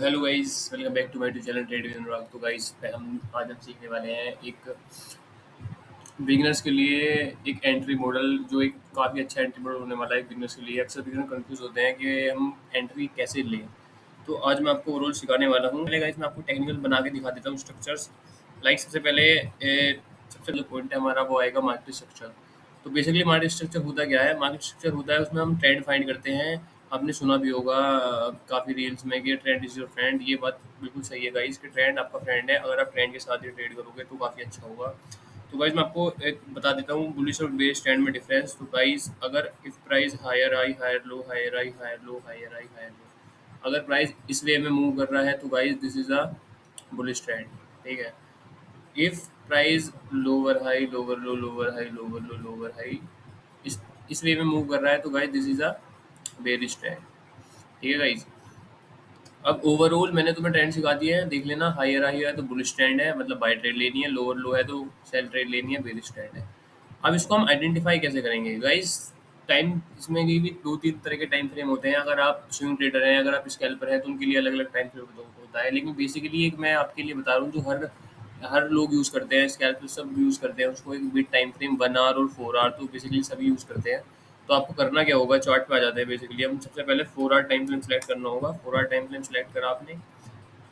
Hello guys, welcome back to my to channel trade with Anurag. तो guys हम सीखने वाले हैं एक बिगिनर्स के लिए एक एंट्री मॉडल, जो एक काफ़ी अच्छा एंट्री मॉडल होने वाला है बिगिनर्स के लिए। अक्सर बिगिनर कंफ्यूज होते हैं कि हम एंट्री कैसे लें। तो आज मैं आपको रोल सिखाने वाला हूँ। पहले गाइस मैं आपको टेक्निकल बना के दिखा देता हूँ स्ट्रक्चर्स। लाइक सबसे पहले सबसे जो पॉइंट है हमारा वो आएगा मार्केट स्ट्रक्चर। तो बेसिकली मार्केट स्ट्रक्चर होता क्या है? मार्केट स्ट्रक्चर होता है उसमें हम ट्रेंड फाइंड करते हैं। आपने सुना भी होगा काफ़ी रील्स में कि ट्रेंड इज़ योर फ्रेंड। ये बात बिल्कुल सही है गाइस कि ट्रेंड आपका फ्रेंड है। अगर आप ट्रेंड के साथ ही ट्रेड करोगे तो काफ़ी अच्छा होगा। तो गाइस मैं आपको एक बता देता हूँ बुलिश और बेयर ट्रेंड में डिफरेंस। तो गाइस अगर if price higher high higher low higher high higher low higher high higher low, अगर प्राइस इस वे में मूव कर रहा है तो guys this is a bullish trend. ठीक है। If price lower high lower low lower high lower low lower high इस वे में मूव कर रहा है तो guys this is a bearish trend. ठीक है गाइस। अब ओवरऑल मैंने तुम्हें ट्रेंड सिखा दिए हैं, देख लेना। हायर हाई है तो बुलिश ट्रेंड है, मतलब बाय ट्रेड लेनी है। लोअर लो है तो सेल ट्रेड लेनी है, बेरिश ट्रेंड है। अब इसको हम आइडेंटिफाई कैसे करेंगे गाइस? टाइम इसमें भी दो तीन तरह के टाइम फ्रेम होते हैं। अगर आप स्विंग ट्रेडर हैं, अगर आप स्कैल्पर हैं, तो उनके लिए अलग अलग टाइम फ्रेम होता है। लेकिन बेसिकली एक मैं आपके लिए बता रहा हूँ जो हर हर लोग यूज़ करते हैं, स्कैल्पर सब यूज़ करते हैं उसको। एक बिट टाइम फ्रेम 1 आवर और 4 आवर तो बेसिकली सभी यूज़ करते हैं। तो आपको करना क्या होगा, चार्ट पे आ जाते हैं। बेसिकली हम सबसे पहले 4 आवर टाइम फ्रेम सेलेक्ट करना होगा। 4 आवर टाइम फ्रेम सेलेक्ट करा आपने,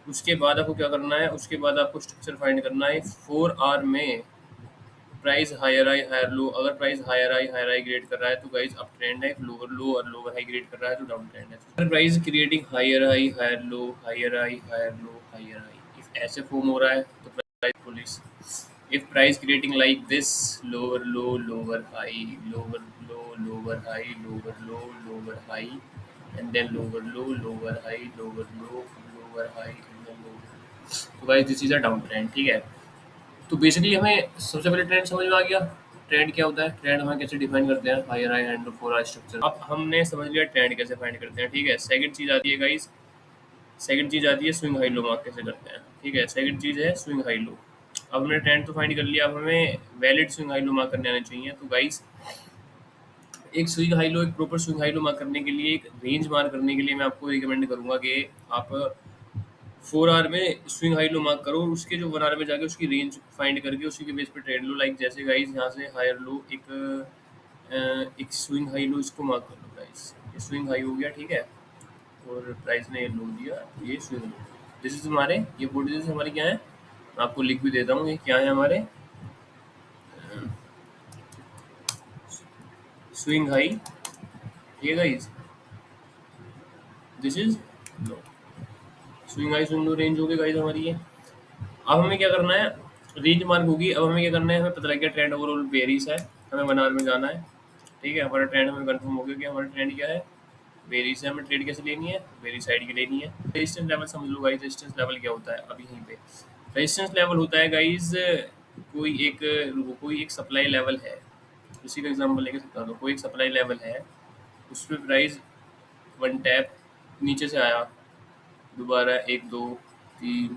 उसके बाद आपको क्या करना है, उसके बाद आपको स्ट्रक्चर फाइंड करना है। 4 आवर में price higher high higher low, अगर प्राइस हायर आई ग्रेड कर रहा है तो गाइस अप ट्रेंड है। लोअर लो और लोअर हाई ग्रेड कर रहा है तो डाउन ट्रेंड है। अगर price creating higher high higher low higher high higher low higher high, if ऐसे फॉर्म हो रहा है तो प्राइस पुलिस। If price creating like this, lower low lower high lower low lower high lower low lower high and then lower low lower high lower low lower high and then lower, तो guys this is a down trend. ठीक है। तो basically हमें सबसे पहले trend समझ में आ गया। ट्रेंड क्या होता है, ट्रेंड हम कैसे डिफाइन करते हैं, higher high and four hour structure. अब हमने समझ लिया ट्रेंड कैसे फाइंड करते हैं। ठीक है। सेकंड चीज आती है गाइस, सेकंड चीज आती है स्विंग हाई लो मार्क कैसे करते हैं। ठीक है। सेकंड चीज है स्विंग हाई लो। अब हमने ट्रेंड तो फाइंड कर लिया, अब हमें valid swing high low mark करने आने चाहिए। तो गाइस एक स्विंग हाई लो, एक proper swing high low mark करने के लिए, एक रेंज मार्क करने के लिए मैं आपको रिकमेंड करूंगा कि आप 4 आवर में स्विंग हाई लो मार्क करो और उसके जो 1 आवर में जाके उसकी रेंज फाइंड करके उसी के बेस पे ट्रेड लो। लाइक जैसे गाइस यहाँ से हायर लो एक स्विंग हाई लो इसको मार्क कर लो गाइस। ये स्विंग हाई हो गया। ठीक है। और प्राइस ने लो दिया, ये स्विंग लो। दिस इज हमारे, ये बोर्ड हमारी क्या है, मैं आपको लिख भी देता हूँ ये क्या है हमारे। Swing high. ठीक है guys, this is low. Swing high swing low range हो गई गाइस हमारी ये। अब हमें क्या करना है, रेंज मार्क होगी। अब हमें क्या करना है, हमें पता लग गया ट्रेंड ओवरऑल बेरिस है, हमें 1 आवर में जाना है। ठीक है। हमारा ट्रेंड हमें कंफर्म हो गया कि हमारा ट्रेंड क्या है, बेरिस है। हमें ट्रेड कैसे लेनी है, बेरी साइड की लेनी है। रेजिस्टेंस लेवल समझ लो गाइस। रेजिस्टेंस लेवल क्या होता है, अभी यहीं पे रेजिस्टेंस लेवल होता है गाइस, कोई एक सप्लाई लेवल है। उसी का एग्जांपल लेके सकता हूँ। कोई एक सप्लाई लेवल है, उस पर प्राइस वन टैप नीचे से आया, दोबारा एक दो तीन,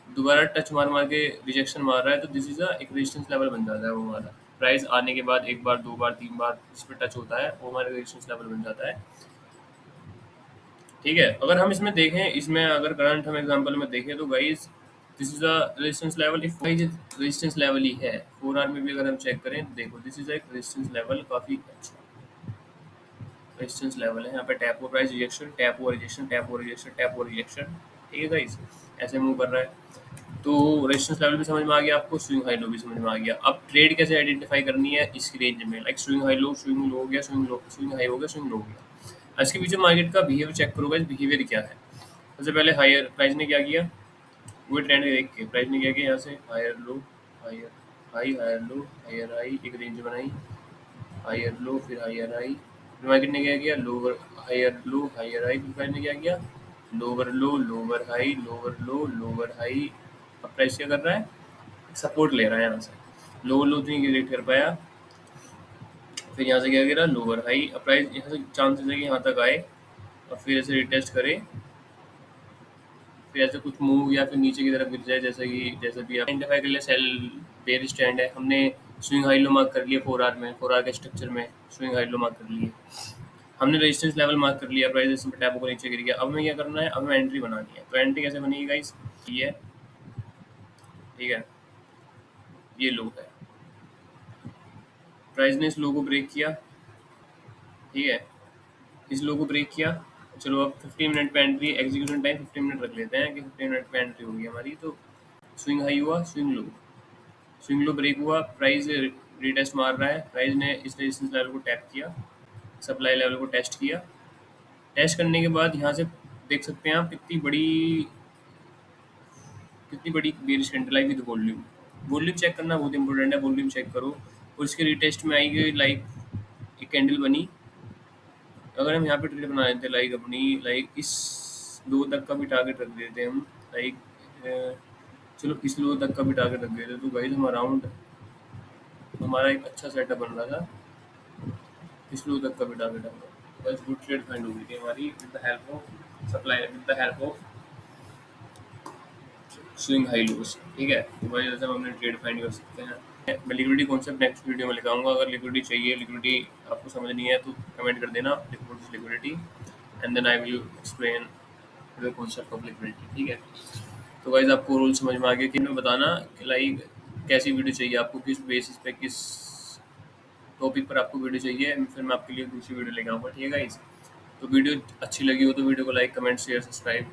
दोबारा टच मार मार के रिजेक्शन मार रहा है, तो दिस इज एक रेजिस्टेंस लेवल बन जाता है। वो हमारा प्राइस आने के बाद एक बार दो बार तीन बार इस पर टच होता है, वो हमारा रेजिस्टेंस लेवल बन जाता है। ठीक है। अगर हम इसमें देखें, इसमें अगर करंट हम एग्जांपल में देखें तो guys this is a resistance level. If guys resistance level ही है 4 आवर में भी, अगर हम चेक करें तो देखो दिस इज एक रेजिस्टेंस लेवल, काफी अच्छा रेजिस्टेंस लेवल है। यहाँ पे टैप हो प्राइस रिजेक्शन, टैप हो रिजेक्शन, टैप हो रिजेक्शन, टैप हो रिजेक्शन। ठीक है गाइस, ऐसे मूव कर रहा है। तो रेजिस्टेंस लेवल भी समझ में आ गया आपको, स्विंग हाई लो भी समझ में आ गया। अब ट्रेड कैसे आइडेंटिफाई करनी है इसकी रेंज में, like swing high low, swing low हो गया, स्विंग हाई हो गया, स्विंग लो हो गया। इसके पीछे मार्केट का बिहेवियर चेक करोगे, बिहेवियर क्या है। सबसे पहले हायर प्राइस ने क्या किया, वो ट्रेंड देख के प्राइस ने क्या किया, यहाँ से higher low higher high higher low higher high, एक रेंज बनाई, हायर लो फिर हायर हाई। फिर मार्केट ने क्या किया, lower higher low higher high. फिर प्राइस ने क्या किया, lower low lower high lower low lower high. अब प्राइस क्या कर रहा है, सपोर्ट ले रहा है यहाँ से। लोअर लो नहीं क्रिएट कर पाया, फिर यहाँ से क्या करा, लोअर हाई। अब प्राइस यहाँ से चांसेस है कि यहाँ तक आए और फिर ऐसे रिटेस्ट करे, फिर ऐसे कुछ मूव या फिर नीचे की तरफ गिर जाए, जैसे भी आप आइडेंटिफाई कर लिया सेल बेयर स्टैंड है। हमने स्विंग हाई लो मार्क कर लिया 4 आवर में, 4 आवर के स्ट्रक्चर में स्विंग हाई लो मार्क कर लिए। हमने रेजिस्टेंस लेवल मार्क कर लिया, प्राइस रेजिस्टेंस पे टैप होकर नीचे गिर गया। अब हमें क्या करना है, अब हमें एंट्री बनानी है। तो एंट्री कैसे बनेगी गाइस, ये है, ठीक है, ये लो है, प्राइस ने इस लो को ब्रेक किया, ठीक है, इस लो को ब्रेक किया। चलो अब 15 मिनट पे एंट्री, एग्जीक्यूशन टाइम 15 मिनट रख लेते हैं कि 15 मिनट पे एंट्री होगी हमारी। तो स्विंग हाई हुआ, स्विंग लो ब्रेक हुआ, प्राइस रीटेस्ट मार रहा है, प्राइस ने इस रेजिस्टेंस लेवल को टैप किया, सप्लाई लेवल को टेस्ट किया। टेस्ट करने के बाद यहाँ से देख सकते हैं आप कितनी बड़ी बेरिश कैंडल आई विद वॉल्यूम। वॉल्यूम चेक करना बहुत इंपॉर्टेंट है, वॉल्यूम चेक करो। और इसके रीटेस्ट में आई गई लाइक एक कैंडल बनी। अगर हम यहाँ पे ट्रेड बना लेते लाइक अपनी, लाइक इस लो तक का भी टारगेट रख देते हम, लाइक चलो इस लो तक का भी टारगेट रख देते, तो गाइस हम अराउंड हमारा एक अच्छा सेटअप बन रहा था। इस लो तक का भी टारगेट आएगा, बस गुड ट्रेड फाइंड हो गई थी हमारी with the help of supply, with the help of swing high loss, ठीक है। तो भाई जैसे हम अपने ट्रेड फाइंड कर सकते हैं। मैं लिक्विडिटी कॉन्सेप्ट नेक्स्ट वीडियो में लिखाऊंगा। अगर लिक्विडिटी चाहिए, लिक्विडिटी आपको समझनी है तो कमेंट कर देना liquidity, and then I will explain the concept of liquidity, ठीक है। तो गाइस आपको रूल समझ में आ गया कि मैं बताना कि लाइक कैसी वीडियो चाहिए आपको, किस बेसिस पे, किस टॉपिक पर आपको वीडियो चाहिए, फिर मैं आपके लिए दूसरी वीडियो लेके आऊँगा, ठीक है गाइस। तो वीडियो अच्छी लगी हो तो वीडियो को लाइक, कमेंट, शेयर, सब्सक्राइब